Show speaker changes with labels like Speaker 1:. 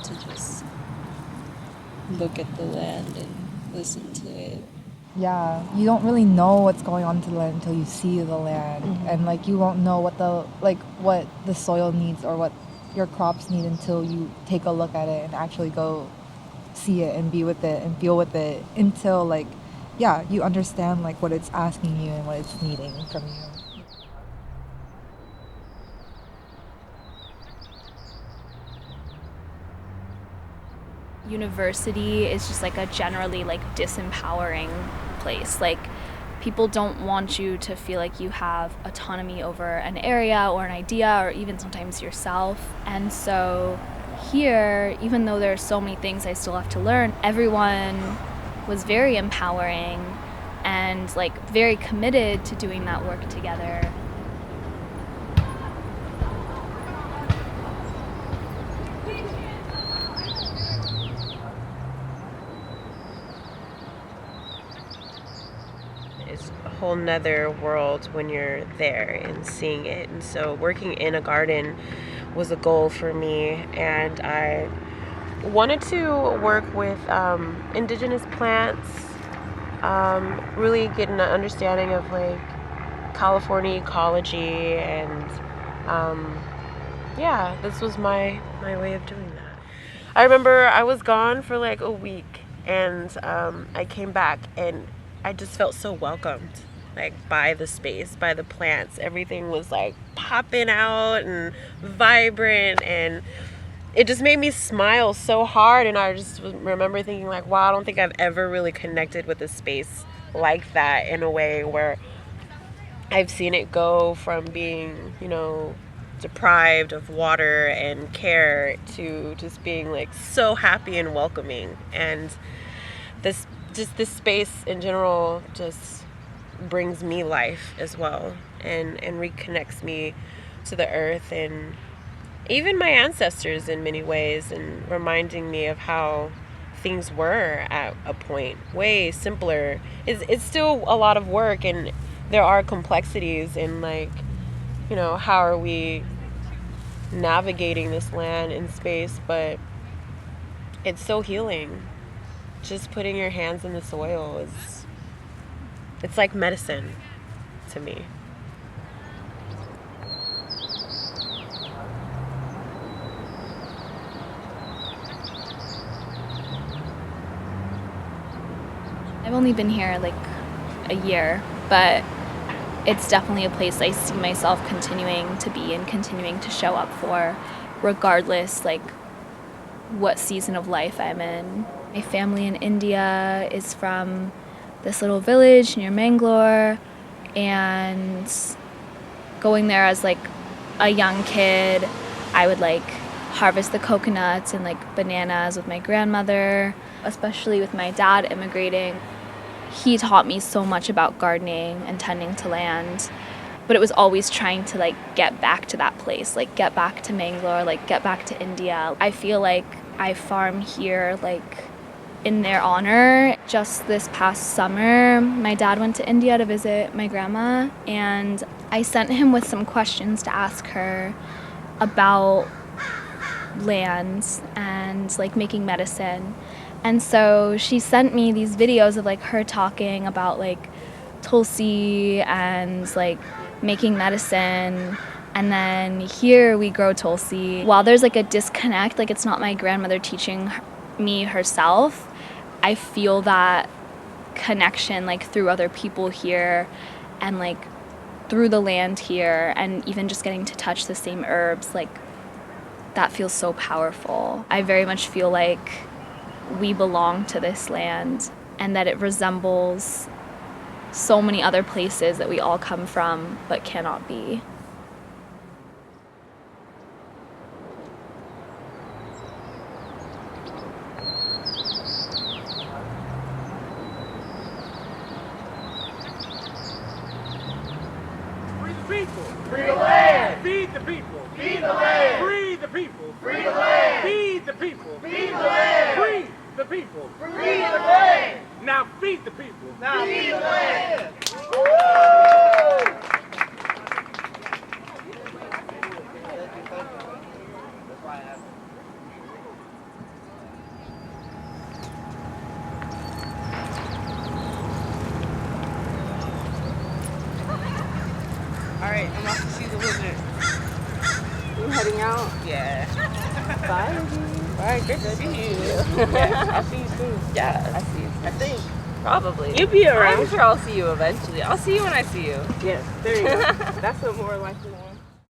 Speaker 1: to just look at the land and listen to it.
Speaker 2: Yeah, you don't really know what's going on to the land until you see the land, and like you won't know what the soil needs or what your crops need until you take a look at it and actually go see it and be with it and feel with it until like yeah, you understand like what it's asking you and what it's needing from you.
Speaker 3: University is just like a generally like disempowering place. Like people don't want you to feel like you have autonomy over an area or an idea or even sometimes yourself. And so here, even though there are so many things I still have to learn, everyone was very empowering and like very committed to doing that work together.
Speaker 4: It's a whole nother world when you're there and seeing it. And so working in a garden was a goal for me, and I wanted to work with indigenous plants, really get an understanding of like California ecology, and yeah, this was my way of doing that. I remember I was gone for like a week, and I came back and I just felt so welcomed, like by the space, by the plants. Everything was like popping out and vibrant, and it just made me smile so hard. And I just remember thinking like, wow, I don't think I've ever really connected with a space like that in a way where I've seen it go from being, deprived of water and care to just being like so happy and welcoming. And this space in general just brings me life as well, and reconnects me to the earth and even my ancestors in many ways, and reminding me of how things were at a point way simpler. It's still a lot of work, and there are complexities in like, how are we navigating this land and space, but it's so healing. Just putting your hands in the soil it's like medicine to me.
Speaker 3: I've only been here like a year, but it's definitely a place I see myself continuing to be and continuing to show up for, regardless like what season of life I'm in. My family in India is from this little village near Mangalore, and going there as like a young kid, I would like harvest the coconuts and like bananas with my grandmother, especially with my dad immigrating. He taught me so much about gardening and tending to land, but it was always trying to like get back to that place, like get back to Mangalore, like get back to India. I feel like I farm here like in their honor. Just this past summer, my dad went to India to visit my grandma, and I sent him with some questions to ask her about land and like making medicine. And so she sent me these videos of like her talking about like tulsi and like making medicine. And then here we grow tulsi. While there's like a disconnect, like it's not my grandmother teaching me herself, I feel that connection like through other people here and like through the land here, and even just getting to touch the same herbs, like that feels so powerful. I very much feel like we belong to this land and that it resembles so many other places that we all come from but cannot be.
Speaker 5: Free the land! Feed the people! Feed the land! Free the people! Free the land! Feed the people! Feed the land! Free the people! Free the land! Now feed the people! Now feed the land!
Speaker 6: heading out.
Speaker 7: Yeah.
Speaker 6: Bye.
Speaker 7: All right, great to see you.
Speaker 6: Yeah, I'll see you soon.
Speaker 7: Yeah.
Speaker 6: I see you soon.
Speaker 7: I think. Probably.
Speaker 6: You be around.
Speaker 7: I'm sure I'll see you eventually. I'll see you when I see you.
Speaker 6: Yes, there you go. That's a more likely one.